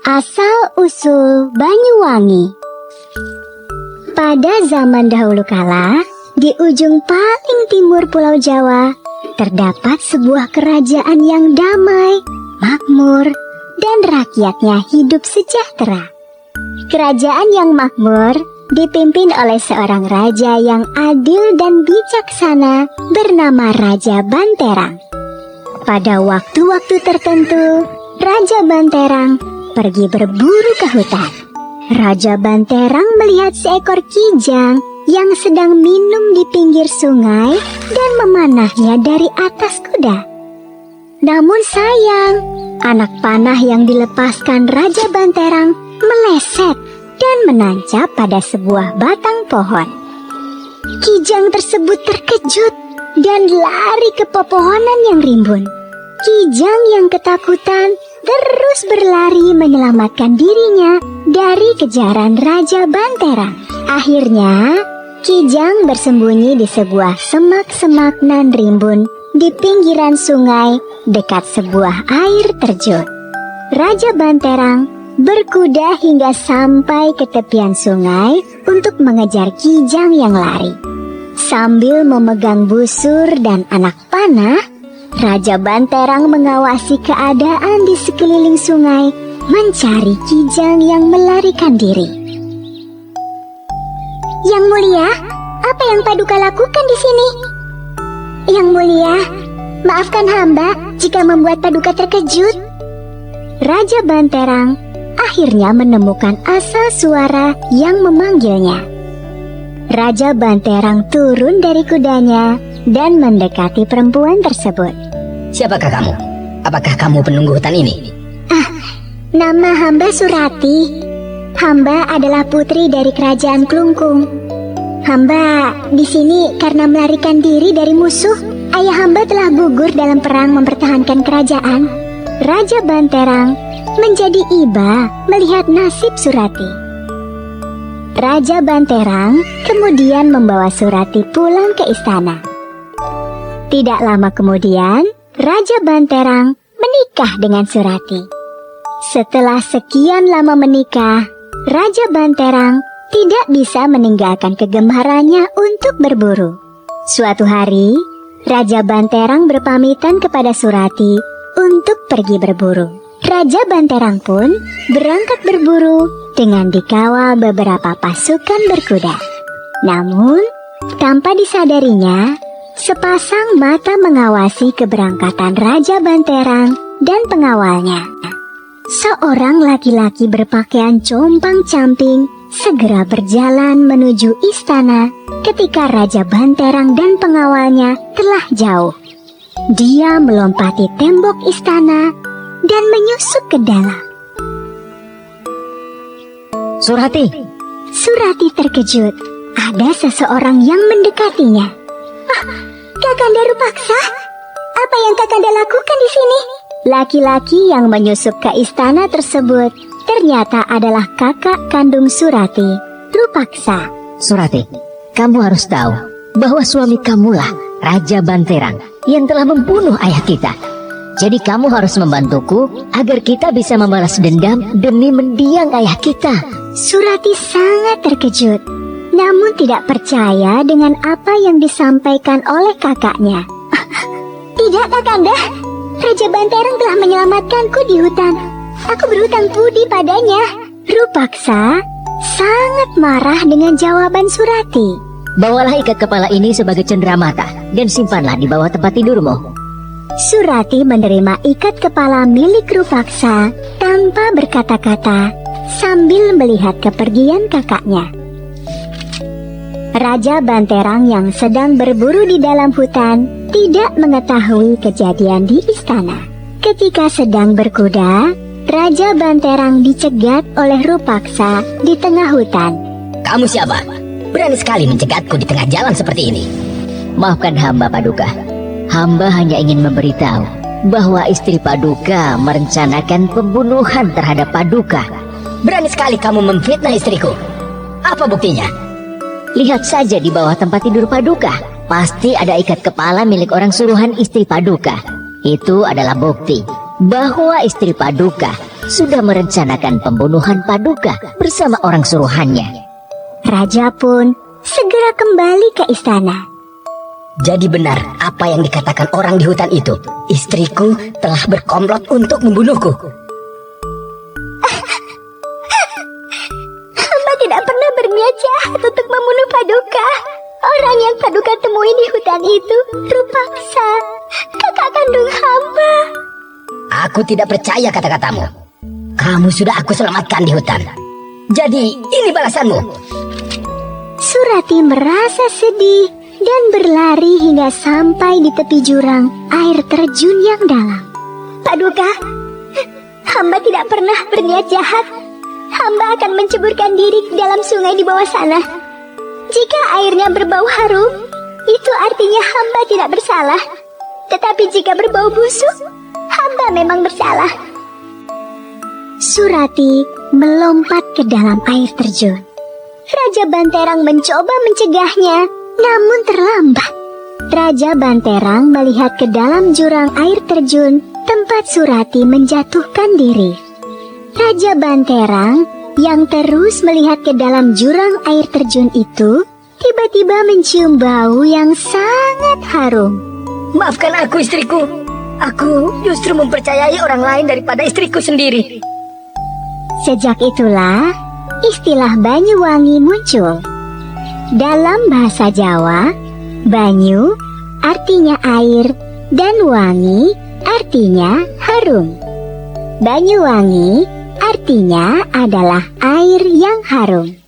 Asal-usul Banyuwangi. Pada zaman dahulu kala, di ujung paling timur Pulau Jawa, terdapat sebuah kerajaan yang damai, makmur, dan rakyatnya hidup sejahtera. Kerajaan yang makmur dipimpin oleh seorang raja yang adil dan bijaksana bernama Raja Banterang. Pada waktu-waktu tertentu, Raja Banterang pergi berburu ke hutan. Raja Banterang melihat seekor kijang yang sedang minum di pinggir sungai dan memanahnya dari atas kuda. Namun sayang, anak panah yang dilepaskan Raja Banterang meleset dan menancap pada sebuah batang pohon. Kijang tersebut terkejut dan lari ke pepohonan yang rimbun. Kijang yang ketakutan terus berlari menyelamatkan dirinya dari kejaran Raja Banterang. Akhirnya, kijang bersembunyi di sebuah semak-semak nan rimbun di pinggiran sungai dekat sebuah air terjun. Raja Banterang berkuda hingga sampai ke tepian sungai untuk mengejar kijang yang lari. Sambil memegang busur dan anak panah, Raja Banterang mengawasi keadaan di sekeliling sungai, mencari kijang yang melarikan diri. Yang mulia, apa yang Paduka lakukan di sini? Yang mulia, maafkan hamba jika membuat Paduka terkejut. Raja Banterang akhirnya menemukan asal suara yang memanggilnya. Raja Banterang turun dari kudanya dan mendekati perempuan tersebut. Siapakah kamu? Apakah kamu penunggu hutan ini? Nama hamba Surati. Hamba adalah putri dari kerajaan Klungkung. Hamba di sini karena melarikan diri dari musuh. Ayah hamba telah gugur dalam perang mempertahankan kerajaan. Raja Banterang menjadi iba melihat nasib Surati. Raja Banterang kemudian membawa Surati pulang ke istana. Tidak lama kemudian, Raja Banterang menikah dengan Surati. Setelah sekian lama menikah, Raja Banterang tidak bisa meninggalkan kegemarannya untuk berburu. Suatu hari, Raja Banterang berpamitan kepada Surati untuk pergi berburu. Raja Banterang pun berangkat berburu dengan dikawal beberapa pasukan berkuda. Namun, tanpa disadarinya, sepasang mata mengawasi keberangkatan Raja Banterang dan pengawalnya. Seorang laki-laki berpakaian compang-camping segera berjalan menuju istana ketika Raja Banterang dan pengawalnya telah jauh. Dia melompati tembok istana dan menyusup ke dalam. Surati! Surati terkejut. Ada seseorang yang mendekatinya. Kakanda Rupaksa, apa yang Kakanda lakukan di sini? Laki-laki yang menyusup ke istana tersebut ternyata adalah kakak kandung Surati, Rupaksa. Surati, kamu harus tahu bahwa suami kamulah Raja Banterang yang telah membunuh ayah kita. Jadi kamu harus membantuku agar kita bisa membalas dendam demi mendiang ayah kita. Surati sangat terkejut, namun tidak percaya dengan apa yang disampaikan oleh kakaknya. Tidak, Kakanda. Raja Banterang telah menyelamatkanku di hutan. Aku berhutang budi padanya. Rupaksa sangat marah dengan jawaban Surati. Bawalah ikat kepala ini sebagai cenderamata dan simpanlah di bawah tempat tidurmu. Surati menerima ikat kepala milik Rupaksa tanpa berkata-kata sambil melihat kepergian kakaknya. Raja Banterang yang sedang berburu di dalam hutan tidak mengetahui kejadian di istana. Ketika sedang berkuda, Raja Banterang dicegat oleh Rupaksa di tengah hutan. Kamu siapa? Berani sekali mencegatku di tengah jalan seperti ini. Maafkan hamba, Paduka. Hamba hanya ingin memberitahu bahwa istri Paduka merencanakan pembunuhan terhadap Paduka. Berani sekali kamu memfitnah istriku. Apa buktinya? Lihat saja di bawah tempat tidur Paduka. Pasti ada ikat kepala milik orang suruhan istri Paduka. Itu adalah bukti bahwa istri Paduka sudah merencanakan pembunuhan Paduka bersama orang suruhannya. Raja pun segera kembali ke istana. Jadi benar apa yang dikatakan orang di hutan itu. Istriku telah berkomplot untuk membunuhku. Hamba tidak pernah berniat jahat untuk membunuh Paduka. Orang yang Paduka temui di hutan itu Rupaksa, kakak kandung hamba. Aku tidak percaya kata-katamu. Kamu sudah aku selamatkan di hutan. Jadi ini balasanmu. Surati merasa sedih dan berlari hingga sampai di tepi jurang air terjun yang dalam. Paduka, hamba tidak pernah berniat jahat. Hamba akan menceburkan diri ke dalam sungai di bawah sana. Jika airnya berbau harum, itu artinya hamba tidak bersalah. Tetapi jika berbau busuk, hamba memang bersalah. Surati melompat ke dalam air terjun. Raja Banterang mencoba mencegahnya, namun terlambat. Raja Banterang melihat ke dalam jurang air terjun tempat Surati menjatuhkan diri. Raja Banterang yang terus melihat ke dalam jurang air terjun itu tiba-tiba mencium bau yang sangat harum. Maafkan aku, istriku. Aku justru mempercayai orang lain daripada istriku sendiri. Sejak itulah istilah Banyuwangi muncul. Dalam bahasa Jawa, Banyu artinya air dan wangi artinya harum. Banyuwangi artinya adalah air yang harum.